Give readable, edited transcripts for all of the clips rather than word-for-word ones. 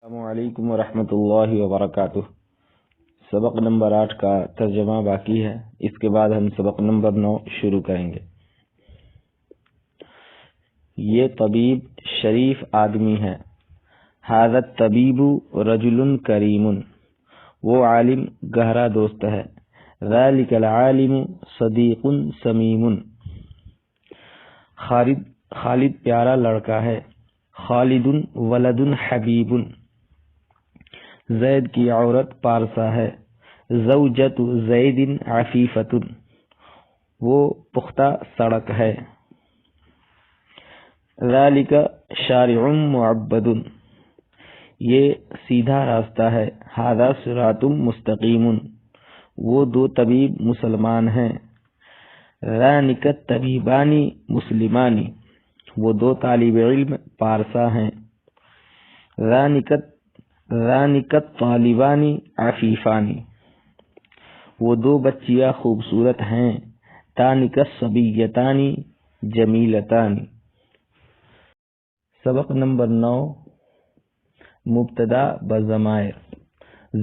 السلام علیکم ورحمۃ اللہ وبرکاتہ۔ سبق نمبر 8 کا ترجمہ باقی ہے، اس کے بعد ہم سبق نمبر 9 شروع کریں گے۔ یہ طبیب شریف آدمی ہے۔ ھذا الطبیب رجل کریم، وہ عالم گہرا دوست ہے۔ ذلک العالم صدیق سمیم، خالد پیارا لڑکا ہے۔ خالد ولد حبیب، زید کی عورت پارسا ہے۔ زوجۃ زید عفیفۃ، وہ پختہ سڑک ہے۔ ذالک شارع معبد، یہ سیدھا راستہ ہے۔ ھذا صراط مستقیم، وہ دو طبیب مسلمان ہیں۔ ذانک الطبیبان مسلمان، وہ دو طالب علم پارسا ہیں۔ ذانک الطالبان عفیفان، وہ دو بچیاں خوبصورت ہیں۔ تانک الصبیتان جمیلتان۔ سبق نمبر 9، مبتدا بضمائر۔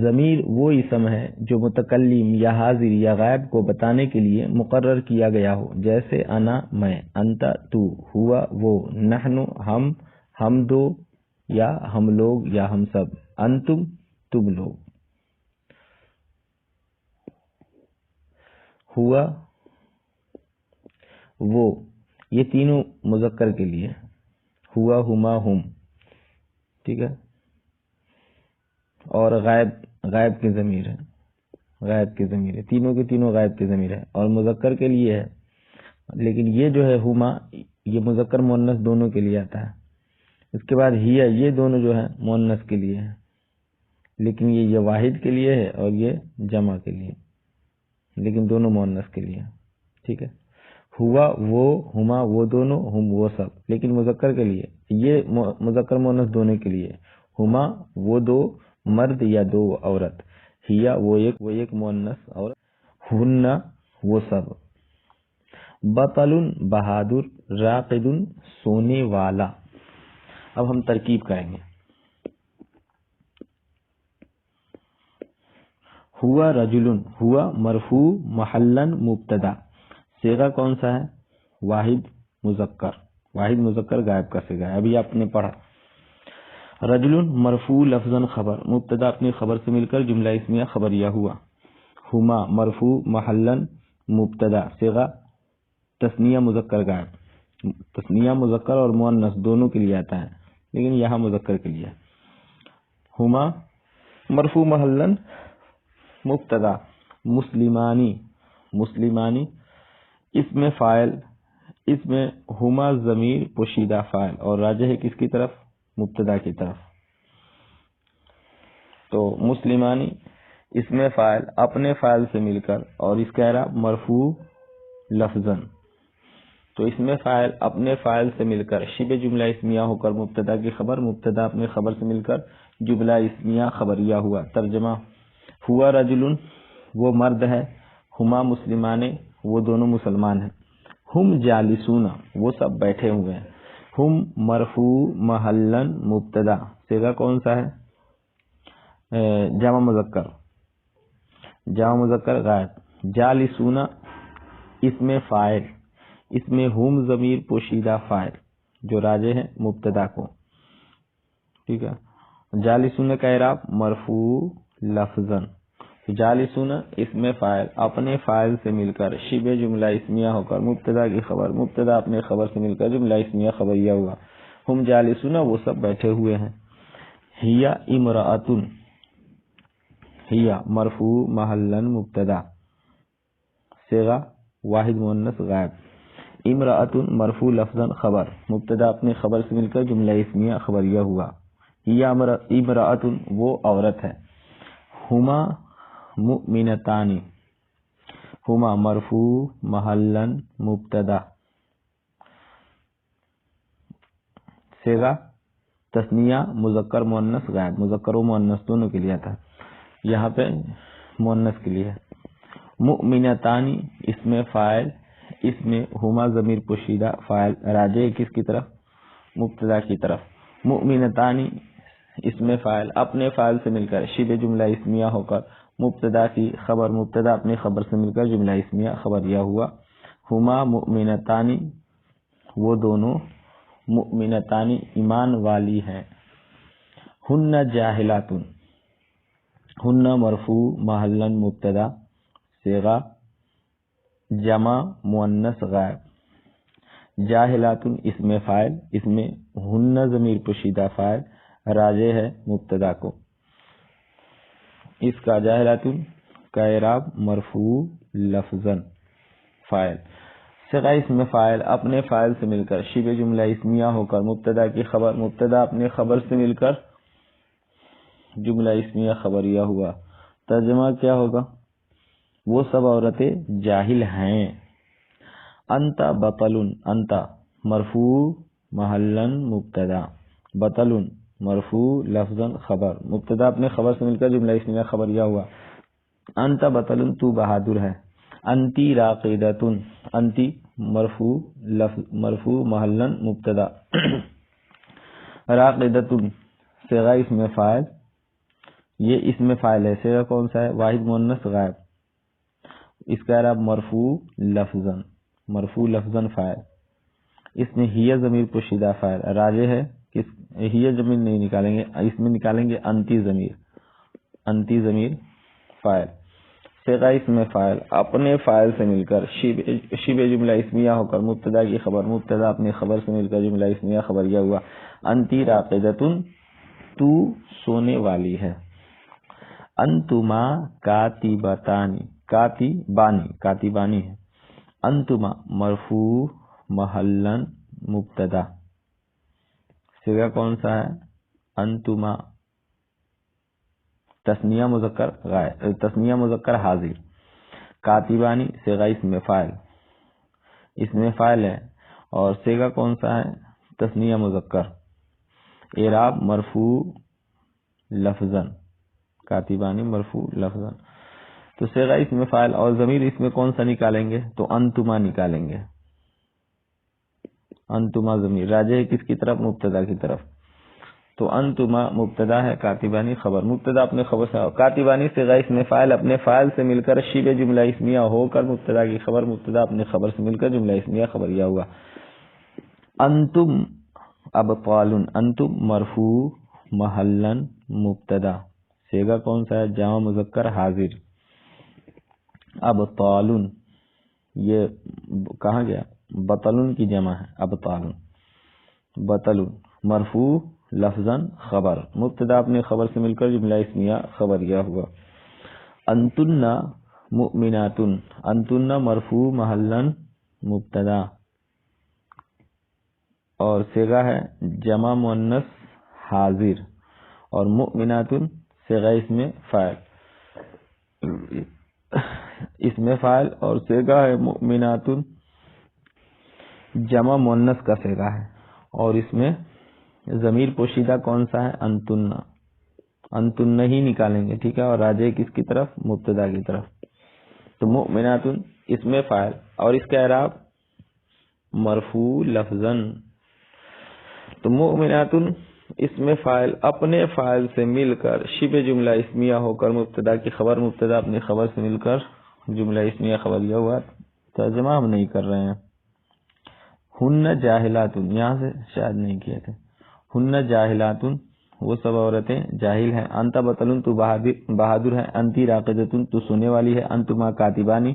ضمیر وہ اسم ہے جو متکلم یا حاضر یا غائب کو بتانے کے لیے مقرر کیا گیا ہو، جیسے انا میں، انت تو، ہوا وہ، نحن ہم دو یا ہم لوگ یا ہم سب، انتم تم لوگ۔ ہوا وہ، یہ تینوں مذکر کے لیے، ہوا ہما ہم، ٹھیک ہے۔ اور غائب کی ضمیر ہے، غائب کی ضمیر ہے، تینوں کے تینوں غائب کی ضمیر ہے، اور مذکر کے لیے ہے، لیکن یہ جو ہے ہما، یہ مذکر مؤنث دونوں کے لیے آتا ہے۔ اس کے بعد ہیا، یہ دونوں جو ہے مؤنث کے لیے ہے، لیکن یہ واحد کے لیے ہے اور یہ جمع کے لیے، لیکن دونوں مؤنث کے لیے، ٹھیک ہے۔ ہوا وہ، ہما وہ دونوں، ہم وہ سب، لیکن مذکر کے لیے، یہ مذکر مؤنث دونوں کے لیے، ہما وہ دو مرد یا دو عورت، ہیا وہ ایک مؤنث عورت، ہن وہ سب۔ بطل بہادر، راقد سونے والا۔ اب ہم ترکیب کریں گے۔ ہوا رجل، ہوا مرفوع محلا مبتدا، صیغہ کون سا ہے؟ واحد مذکر غائب کا صیغہ ہے، ابھی آپ نے پڑھا۔ رجل مرفوع لفظا خبر، مبتدا اپنی خبر سے مل کر جملہ اسمیہ خبریہ ہوا۔ ہما مرفوع محلا مبتدا، صیغہ تثنیہ مذکر غائب، تثنیہ مذکر اور مؤنث دونوں کے لیے آتا ہے، لیکن یہاں مذکر کے لیے۔ ہما مرفوع محلا مبتدا، مسلمانی اس میں فاعل، اس میں ہما ضمیر پوشیدہ فاعل، اور راجع ہے کس کی طرف؟ مبتدا کی طرف۔ تو مسلمانی اس میں فاعل اپنے فاعل سے مل کر، اور اس کا اعراب مرفوع لفظاً، تو اس میں فاعل اپنے فاعل سے مل کر شبہ جملہ اسمیہ ہو کر مبتدا کی خبر، مبتدا اپنے خبر سے مل کر جملہ اسمیہ خبریہ ہوا۔ ترجمہ: ہوا رجل وہ مرد ہے، ہما مسلمان وہ دونوں مسلمان ہیں، ہم جالسون وہ سب بیٹھے ہوئے ہیں۔ ہم مرفوع محلا مبتدا، صیغہ کون سا ہے؟ جمع مذکر غائب۔ جالسون اس میں فاعل، اس میں ہم ضمیر پوشیدہ فاعل جو راجع ہے مبتدا کو، ٹھیک ہے۔ جالسون کا اعراب مرفوع لفظاً، جالسون اس میں فاعل اپنے فاعل سے مل کر شبہ جملہ اسمیہ ہو کر مبتدا کی خبر، مبتدا اپنے خبر سے مل کر جملہ اسمیہ خبریہ ہوا۔ ہم جالسون وہ سب بیٹھے ہوئے ہیں۔ ہیا امرأۃ، ہیا مرفوع محلا مبتدا، صیغہ واحد مؤنث غائب۔ امرأۃ مرفوع لفظاً خبر، مبتدا اپنے خبر سے مل کر جملہ اسمیہ خبریہ ہوا۔ ہیا امرأۃ وہ عورت ہے۔ ہما مؤمنتان، ہما مرفوع محلا مبتدا، صیغہ تثنیہ مذکر مؤنث غائب، مذکر و مؤنث دونوں کے لیے آتا ہے، یہاں پہ مؤنث کے لیے ہے۔ مؤمنتان اس میں فاعل، اس میں ہما ضمیر پوشیدہ فاعل، راجع کس کی طرف؟ مبتدا کی طرف۔ مؤمنتان اسم فاعل اپنے فاعل سے مل کر شبہ جملہ اسمیہ ہو کر مبتدا کی خبر، مبتدا اپنے خبر سے مل کر جملہ اسمیہ خبریہ ہوا۔ ہما مؤمنتانی، وہ دونوں مؤمنتانی ایمان والی ہیں۔ ہن جاہلات، ہن مرفوع محلاً مبتدا صیغہ جمع مؤنث غائب، جاہلات اسم فاعل، اس میں ہن ضمیر پوشیدہ فاعل راجع ہے مبتدا کو، اس کا جاہلات کا اعراب مرفوع لفظاً فاعل، صیغہ اسم فاعل اپنے فاعل سے مل کر شبہ جملہ اسمیہ ہو کر مبتدا کی خبر، مبتدا اپنے خبر سے مل کر جملہ اسمیہ خبریہ ہوا۔ ترجمہ کیا ہوگا؟ وہ سب عورتیں جاہل ہیں۔ انت بطل، انت مرفوع محلاً مبتدا، بطل مرفوع لفظاً خبر، مبتدا اپنے خبر سے مل کر جملہ اسمیہ خبریہ ہوا۔ انت بطل، تو بہادر ہے۔ انتی راقدۃ، انتی مرفوع مرفوع محلاً مبتدا، راقدۃ صیغہ اسم فاعل، یہ اسم فاعل ہے، صیغہ کون سا ہے؟ واحد مؤنث غائب، اس کا اعراب مرفوع لفظاً، مرفوع لفظاً فاعل، اس میں ہی ضمیر پوشیدہ فاعل راجع ہے، ہی ضمیر نہیں نکالیں گے، اس میں نکالیں گے انتی ضمیر، انتی ضمیر فاعل، صیغہ اسم فاعل اپنے فاعل سے مل کر شبہ جملہ اسمیہ ہو کر مبتدا کی خبر، مبتدا اپنے خبر سے مل کر جملہ اسمیہ خبریہ ہوا۔ انتی راقدۃ، تو سونے والی ہے۔ انتما کاتبتانی، کاتبانی، کاتبانی ہے۔ انتما مرفوع محلاً مبتدا، صیغہ کون سا ہے؟ انتما تثنیہ مذکر غائب، تثنیہ مذکر حاضر، کاتبانی صیغہ اسم فاعل، اسم فاعل ہے اور صیغہ کون سا ہے؟ تثنیہ مذکر، اعراب مرفوع لفظاً، کاتبانی مرفوع لفظاً، تو صیغہ اسم فاعل اور ضمیر اس میں کون سا نکالیں گے؟ تو انتما نکالیں گے، انتما ضمیر راجع ہے کس کی طرف؟ مبتدا کی طرف، تو انتما مبتدا ہے، کاتبانی خبر، مبتدا اپنے خبر سے، کاتبانی صیغہ اسم فاعل اپنے فاعل سے مل کر شبہ جملہ اسمیہ ہو کر مبتدا کی خبر، مبتدا اپنے خبر سے مل کر جملہ اسمیہ خبریہ ہوا۔ انتم ابطال، انتم مرفوع محلاً مبتدا، صیغہ کون سا ہے؟ جمع مذکر حاضر، ابطال یہ کہاں گیا؟ بطل کی جمع ہے، ابطال، بطل مرفوع لفظاً خبر، مبتدا اپنے خبر سے مل کر جملہ اسمیہ خبریہ ہوا۔ انتن مؤمنات، انتن مرفوع محلاً مبتدا اور صیغہ ہے جمع مؤنث حاضر، اور مؤمنات صیغہ اسم فاعل، اسم فاعل اور صیغہ ہے مؤمنات، جمع مؤنث کا صیغہ ہے اور اس میں ضمیر پوشیدہ کون سا ہے؟ انتن، انتن ہی نکالیں گے، ٹھیک ہے، اور راجع کس کی طرف؟ مبتدا کی طرف، تو مؤمنات اسم فاعل اور اس کا اعراب مرفوع لفظاً، تو مؤمنات اسم فاعل اپنے فاعل سے مل کر شبہ جملہ اسمیہ ہو کر مبتدا کی خبر، مبتدا اپنی خبر سے مل کر جملہ اسمیہ خبریہ ہوا۔ ترجمہ ہم نہیں کر رہے ہیں۔ ہن جاہلات، یہاں سے شاید نہیں کیے تھے، ہن جاہلات وہ سب عورتیں جاہل ہیں۔ انت بطل، تو بہادر ہے۔ انتی راقدۃ، تو سونے والی ہے۔ انتما کاتبانی،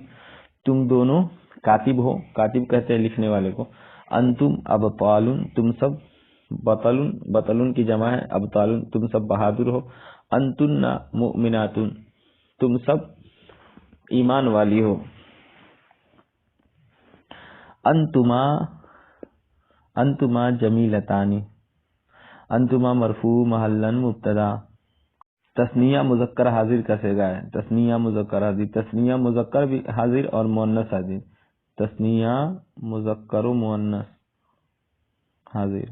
تم دونوں کاتب ہو، کاتب کہتے ہیں لکھنے والے کو۔ انتم ابطال، تم سب، بطل بطل کی جمع ہے، ابطال تم سب بہادر ہو۔ انتن مؤمنات، تم سب ایمان والی ہو۔ انتما جمیلتانی، انتما مرفوع محلاً مبتدا، تثنیہ مذکر حاضر کا صیغہ ہے، تثنیہ مذکر حاضر، تثنیہ مذکر بھی حاضر اور مؤنث حاضر، تثنیہ مذکر و مؤنث حاضر،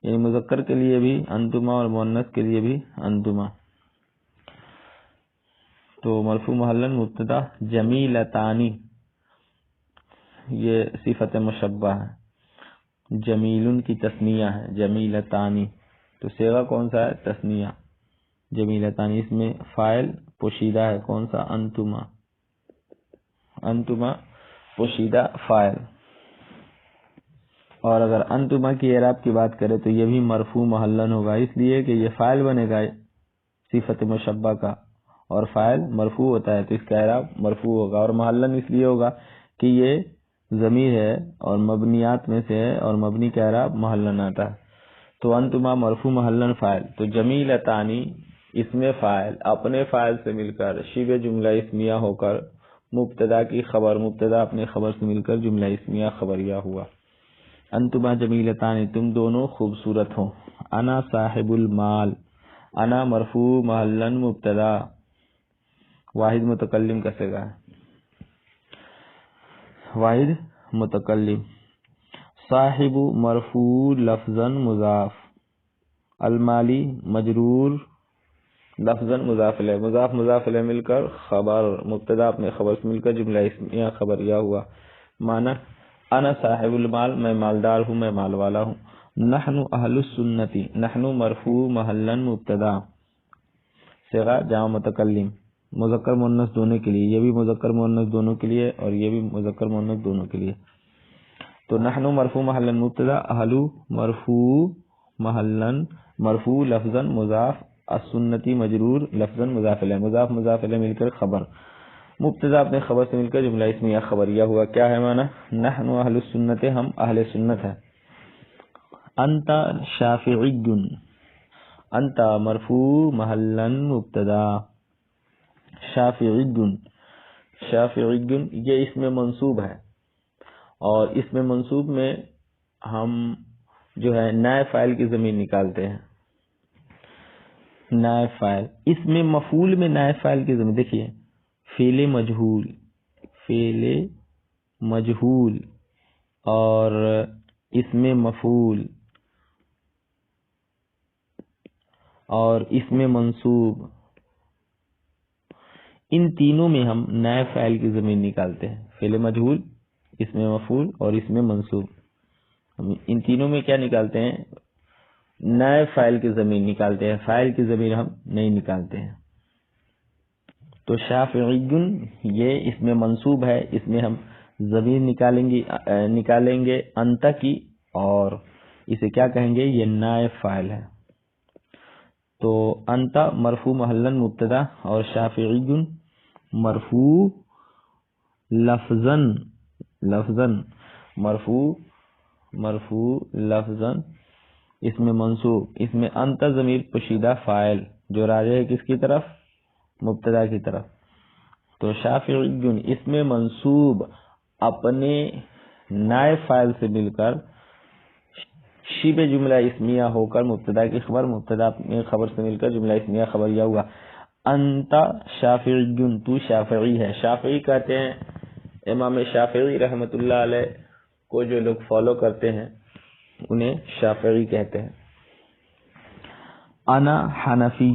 یعنی مذکر کے لیے بھی انتما اور مؤنث کے لیے بھی انتما، تو مرفوع محلاً مبتدا۔ جمیلتانی یہ صفت مشبہ ہے، جمیل کی تثنیہ ہے، جمیلتانی تو صیغہ کون سا ہے؟ تثنیہ جمیلتان، اس میں فاعل پوشیدہ ہے کون سا؟ انتما، انتما پوشیدہ فاعل. اور اگر انتما کی اعراب کی بات کرے تو یہ بھی مرفوع محلن ہوگا، اس لیے کہ یہ فاعل بنے گا صفت مشبہ کا، اور فاعل مرفوع ہوتا ہے تو اس کا اعراب مرفوع ہوگا. اور محلن اس لیے ہوگا کہ یہ ضمیر ہے اور مبنیات میں سے ہے، اور مبنی کا اعراب محلن آتا ہے. تو انتما مرفوع محلن فاعل. تو جمیلتانی اس میں فاعل اپنے فاعل سے مل کر شبہ جملہ اسمیہ ہو کر مبتدا کی خبر، مبتدا اپنے خبر سے مل کر جملہ اسمیہ خبریہ ہوا. انتما جمیلتان، تم دونوں خوبصورت ہو. انا صاحب المال، انا مرفوع محلن مبتدا، واحد متکلم کا صیغہ ہے، واحد متکلم. صاحب مرفوع لفظاً مضاف، المالی مجرور لفظاً مضاف الیہ، مضاف مضاف الیہ مل کر خبر، مبتدا اپنے خبر سے مل کر جملہ اسمیہ خبریہ ہوا. معنی انا صاحب المال، میں مالدار ہوں، میں مال والا ہوں. نحن اہل السنتی، نحن مرفوع محلن مبتدا، صیغہ جمع متکلم مذکر مؤنث دونوں کے لیے، یہ بھی مذکر مؤنث دونوں کے لیے اور یہ بھی مذکر مؤنث دونوں کے لیے. تو نحن مرفوع محلن مبتدا، اہل مرفوع محلن مرفوع لفظا مضاف، السنتی مجرور لفظا مضاف الیہ، مضاف مضاف الیہ مل کر خبر، مبتدا اپنے خبر سے مل کر جملہ اسمیہ خبریہ ہوا. کیا ہے معنی؟ نحن اہل السنت، ہم اہل سنت ہیں. انت شافعی، انت مرفوع محلن مبتدا، شافعی، شافعی یہ اس میں منصوب ہے، اور اس میں منصوب میں ہم جو ہے نائب فاعل کی ضمیر نکالتے ہیں. نائب فاعل، اس میں مفعول میں نائب فاعل کی ضمیر دیکھیے، فعل مجہول، فعل مجہول اور اس میں مفعول اور اس میں منصوب، ان تینوں میں ہم نائب فاعل کی ضمیر نکالتے ہیں. فعل مجہول، اس میں مفعول اور اس میں منصوب، ہم ان تینوں میں کیا نکالتے ہیں؟ نائب فاعل کی ضمیر نکالتے ہیں، فاعل کی ضمیر ہم نہیں نکالتے ہیں. تو شافعی یہ اس میں منصوب ہے، اس میں ہم ضمیر نکالیں گے انت کی، اور اسے کیا کہیں گے؟ یہ نائب فاعل ہے. تو انت مرفوع محلن مبتدا اور شافعی مرفوع لفظاً، لفظاً مرفوع لفظاً، اس میں منصوب، اس میں انت ضمیر پوشیدہ فاعل جو راجع ہے کس کی طرف؟ مبتدا کی طرف. تو شافعی اس میں منصوب اپنے نائب فاعل سے مل کر شبہ جملہ اسمیہ ہو کر مبتدا کی خبر، مبتدا اپنے خبر سے مل کر جملہ اسمیہ خبریہ ہوا. انت شافعی، تو شافعی ہے. شافعی کہتے ہیں امام شافعی رحمت اللہ علیہ کو جو لوگ فالو کرتے ہیں انہیں شافعی کہتے ہیں. انا حنفی،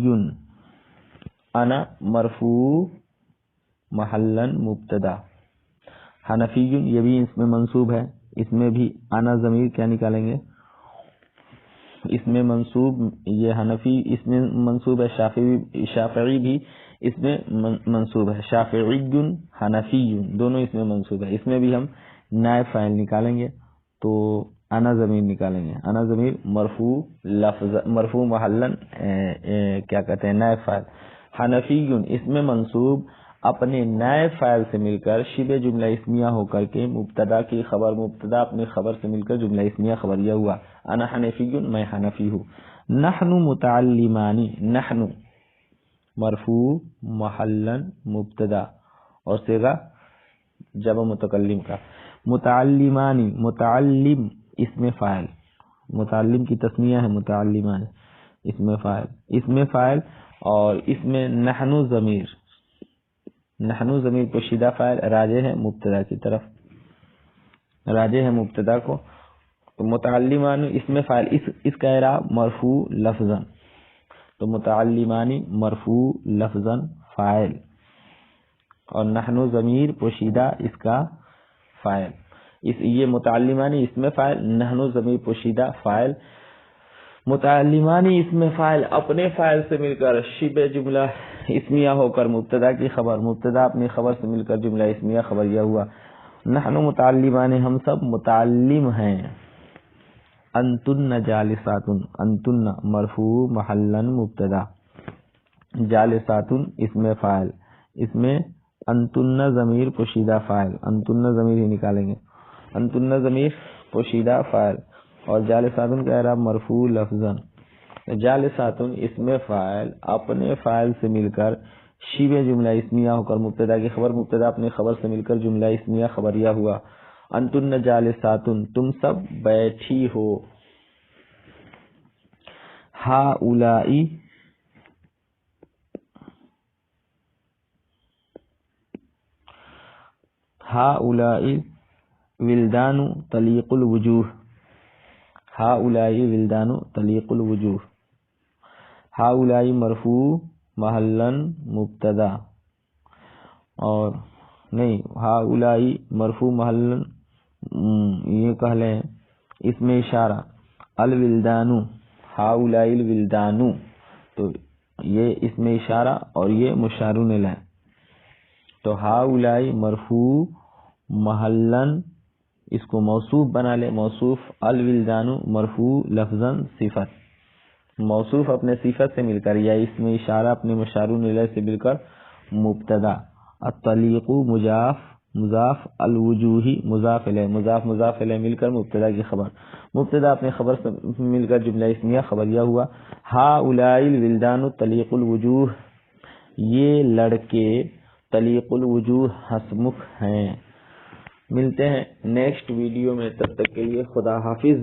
انا مرفوع محلن مبتدا، حنفی یہ بھی اس میں منصوب ہے، اس میں بھی انا ضمیر کیا نکالیں گے؟ اس میں منصوب، یہ حنفی اس میں منصوب ہے، شافعی بھی اس میں منصوب ہے. شافعی حنفی دونوں اس میں منصوب ہے. اس میں بھی ہم نائب فاعل نکالیں گے تو انا ضمیر نکالیں گے. انا ضمیر مرفوع لفظ، مرفوع محلن کیا کہتے ہیں؟ نائب فاعل. حنفی اس میں منصوب اپنے نائب فاعل سے مل کر شبہ جملہ اسمیہ ہو کر کے مبتدا کی خبر، مبتدا اپنے خبر سے مل کر جملہ اسمیہ خبریہ ہوا. انا حنفی، میں حنفی ہوں. نحن متعلمانی، نحن مرفوع محلن مبتدا اور صیغہ جمع متکلم کا. متعلمانی، متعلم اس میں فاعل، متعلم کی تثنیہ ہے متعلمان، اس میں فاعل، اس میں فاعل اور اس میں نحن ضمیر، نحن ضمیر پوشیدہ فاعل راجع ہے مبتدا کی طرف، راجع ہے مبتدا کو. تو متعلمان اس میں فاعل، اس کا اعراب مرفوع لفظا، تو متعلمانی مرفوع لفظا فاعل اور نحن ضمیر پوشیدہ اس کا فاعل. یہ متعلمانی اس میں فاعل، نحن ضمیر پوشیدہ فاعل، متعلمانی اسم فاعل اپنے فاعل سے مل کر شبہ جملہ اسمیہ ہو کر مبتدا کی خبر، مبتدا اپنی خبر سے مل کر جملہ اسمیہ خبریہ ہوا۔ نحن متعلمان ہم سب متعلم ہیں۔ انتن جالسات، انتن مرفوع محلا مبتدا، جالسات اسم فاعل، اس میں انتن ضمیر پوشیدہ فاعل، انتن ضمیر ہی نکالیں گے، انتن ضمیر پوشیدہ فاعل اور جالسات کا اعراب مرفوع لفظاً۔ جالسات اسم فاعل اپنے فاعل سے مل کر شبہ جملہ اسمیہ ہو کر مبتدا کی خبر، مبتدا اپنی خبر سے مل کر جملہ اسمیہ خبریہ ہوا۔ انتن جالسات تم سب بیٹھی ہو۔ ہؤلائی ہؤلائی ولدان طلیق الوجوہ، ہؤلائی ولدان طلیق الوجوہ، ہؤلائی مرفوع محلا مبتدا، اور نہیں ہؤلائی مرفوع محلا یہ کہہ لیں اس میں اشارہ، الولدان ہؤلائی الولدان، تو یہ اس میں اشارہ اور یہ مشارون الیہ، تو ہؤلائی مرفوع محلا اس کو موصوف بنا لے، موصوف الولدان مرفوع لفظاً صفت، موصوف اپنے صفت سے مل کر یا اس میں اشارہ اپنے مشارون الیہ سے مل کر مبتدا، الطلیق مضاف مضاف، الوجوہی مضاف الیہ، مضاف مضاف الیہ مل کر مبتدا کی خبر، مبتدا اپنے خبر سے مل کر جملہ اسمیہ خبریہ ہوا۔ ہؤلائی الولدان طلیق الوجوہ، یہ لڑکے طلیق الوجوہ ہنسمکھ ہیں۔ ملتے ہیں نیکسٹ ویڈیو میں، تب تک کے لیے خدا حافظ۔